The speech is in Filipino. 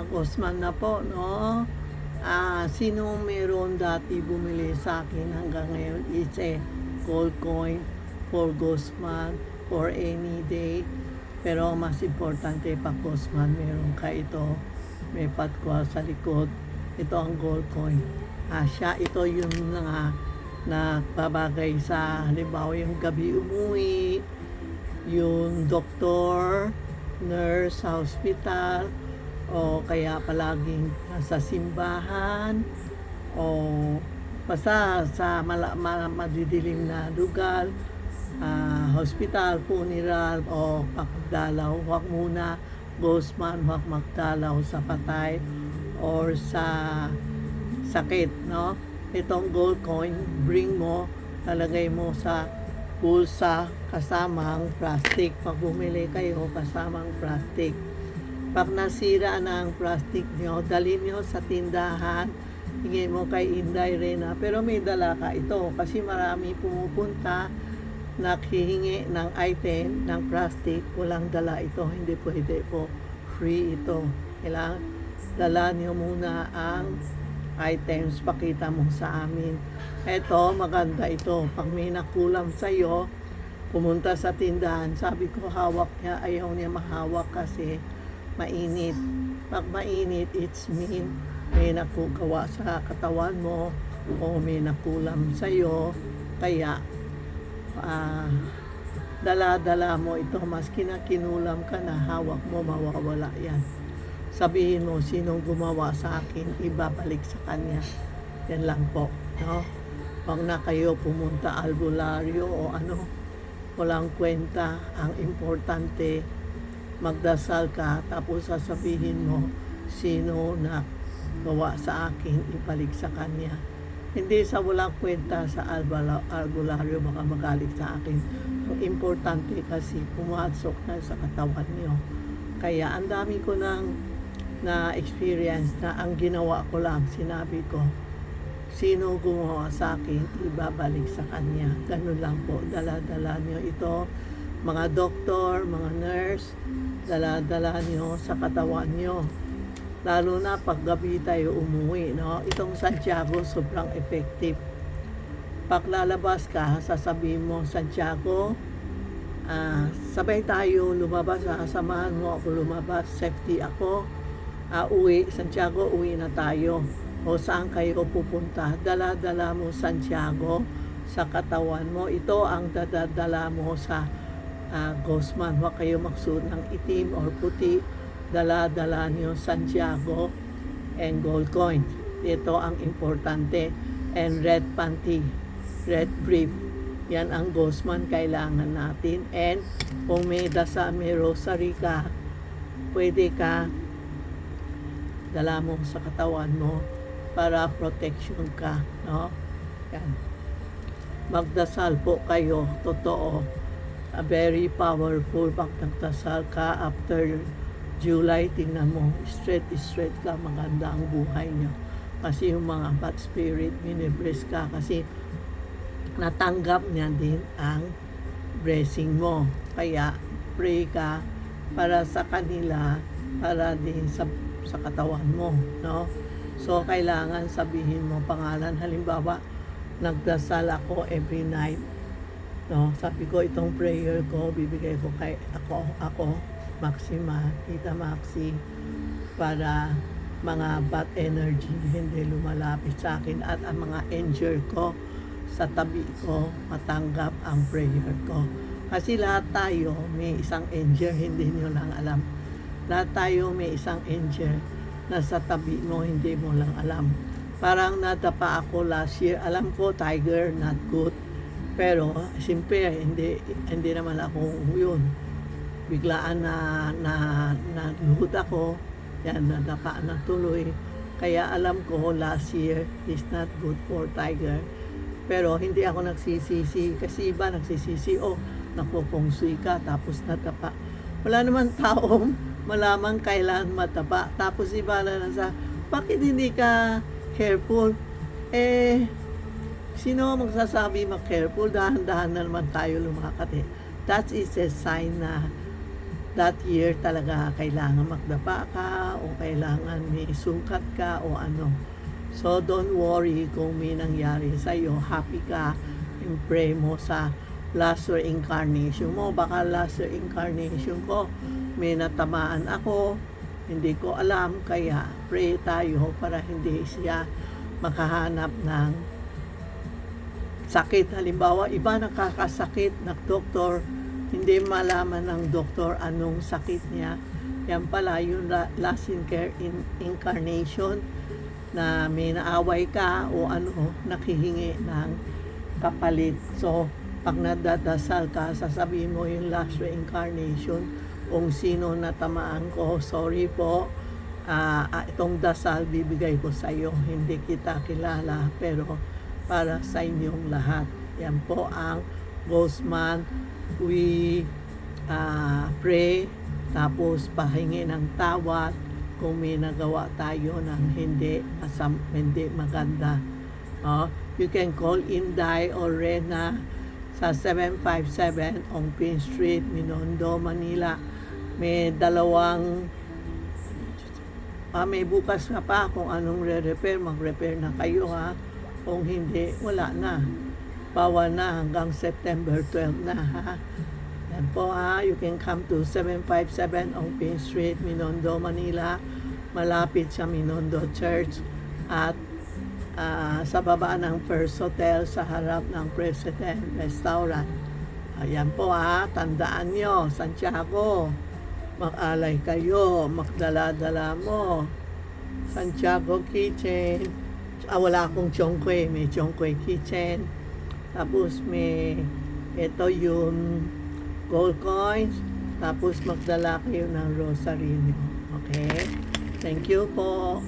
Guzman na po, no? Sino meron dati bumili sa akin hanggang ngayon is a gold coin for Guzman for any day. Pero mas importante pa Guzman, meron ka ito. May patwa sa likod. Ito ang gold coin. Ito yung nagpabagay sa halimbawa yung gabi umuwi, yung doktor, nurse sa hospital, o kaya palaging sa simbahan, o basta sa madidilim na lugar, hospital, funeral, o pagdalaw. Huwag muna Guzman, huwag magdalaw sa patay or sa sakit, no? Itong gold coin, bring mo, talagay mo sa bulsa kasamang plastic. Pag bumili kayo, kasamang plastic. Pag nasira na ang plastic nyo, dalhin nyo sa tindahan, hingin mo kay Inday Reyna, pero may dala ka ito kasi marami pumupunta, nakhihingi ng item ng plastic, walang dala ito, hindi pwede po, free ito. Kailangan dala nyo muna ang items, pakita mo sa amin. Ito, maganda ito. Pag may nakulam sa'yo, pumunta sa tindahan, sabi ko hawak niya, ayaw niya mahawak kasi mainit. Pag mainit, it's mean may nakugawa sa katawan mo o may nakulam sa'yo. Kaya, dala-dala mo ito. Maski na kinulam ka na, hawak mo, mawawala yan. Sabihin mo, sinong gumawa sa akin, ibabalik sa kanya. Yan lang po. No? Huwag na kayo pumunta albularyo o ano, walang kwenta. Ang importante, magdasal ka, tapos sasabihin mo, sino na gawa sa akin, ibalik sa kanya. Hindi sa walang kwenta sa albularyo, baka magalit sa akin. Ang importante kasi, pumasok na sa katawan niyo. Kaya ang dami ko na experience na ang ginawa ko lang, sinabi ko, sino gumawa sa akin, ibabalik sa kanya. Ganun lang po, dala-dala niyo ito. Mga doktor, mga nurse, dala-dala nyo sa katawan nyo. Lalo na pag gabi tayo umuwi, no? Itong Santiago, sobrang effective. Pag lalabas ka, sasabihin mo, Santiago, sabay tayo lumabas, samahan mo ako lumabas, safety ako, uwi, Santiago, uwi na tayo. O saan kayo pupunta? Dala-dala mo Santiago sa katawan mo. Ito ang dadadala mo sa Guzman. Huwag kayo magsuot ng itim or puti. Dala-dala niyo Santiago and gold coin. Ito ang importante. And red panty, red brief. Yan ang Guzman kailangan natin. And kung may may rosary ka, pwede ka dala mo sa katawan mo para protection ka, no? Yan. Magdasal po kayo, totoo. Very powerful pag nagdasal ka after July, tingnan mo, straight ka, maganda ang buhay niyo. Kasi yung mga bad spirit, minibless ka kasi natanggap niya din ang blessing mo. Kaya pray ka para sa kanila, para din sa katawan mo, no? So kailangan sabihin mo pangalan. Halimbawa, nagdasal ako every night, no? Sabi ko, itong prayer ko, bibigay ko kay ako, Maxima, Tita Maxi, para mga bad energy hindi lumalapit sa akin at ang mga angel ko sa tabi ko matanggap ang prayer ko. Kasi lahat tayo may isang angel, hindi nyo lang alam. Lahat tayo may isang angel na sa tabi mo, hindi mo lang alam. Parang nadapa ako last year, alam ko tiger, not good. Pero, siyempre, hindi naman ako yun. Biglaan na luhod ako, yan, nadapa na tuloy. Kaya alam ko, last year is not good for tiger. Pero, hindi ako nagsisisi, kasi iba nagsisisi, nagpupungsoy ka, tapos nadapa. Wala naman taong malaman kailan matapa. Tapos iba na sa, bakit hindi ka careful? Sino magsasabi mag-careful? Dahan-dahan na naman tayo lumakad eh. That is a sign na that year talaga kailangan magdapa ka o kailangan may sukat ka o ano. So don't worry kung may nangyari sa'yo. Happy ka and pray mo sa last reincarnation mo. Baka last reincarnation ko may natamaan ako, hindi ko alam, kaya pray tayo para hindi siya makahanap ng sakit. Halimbawa, iba nakakasakit, doktor, hindi malaman ng doktor anong sakit niya. Yan pala yung last incarnation na may naaway ka o ano, nakihingi ng kapalit. So, pag nadadasal ka, sasabihin mo yung last reincarnation kung sino natamaan ko, sorry po, itong dasal bibigay ko sa iyo, hindi kita kilala, pero para sa inyong lahat. Yan po ang Ghost Month. We pray, tapos pahingi ng tawad kung may nagawa tayo ng hindi maganda. You can call Inday or Rena sa 757 on Queen Street, Minondo, Manila. May may bukas na pa kung anong re-repair, mag-repair na kayo ha. Kung hindi, wala na. Bawal na hanggang September 12 na ha. Yan po ha, you can come to 757 on Queen Street, Minondo, Manila. Malapit sa Minondo Church at sa baba ng First Hotel sa harap ng President Restaurant. Ayan po ha, tandaan nyo, Santiago, mag-alay kayo, magdala-dala mo. Santiago Kitchen. Wala akong Chongquay, may Chongquay Kitchen. Tapos may, ito yung gold coins. Tapos magdala kayo ng rosary nyo. Okay? Thank you po.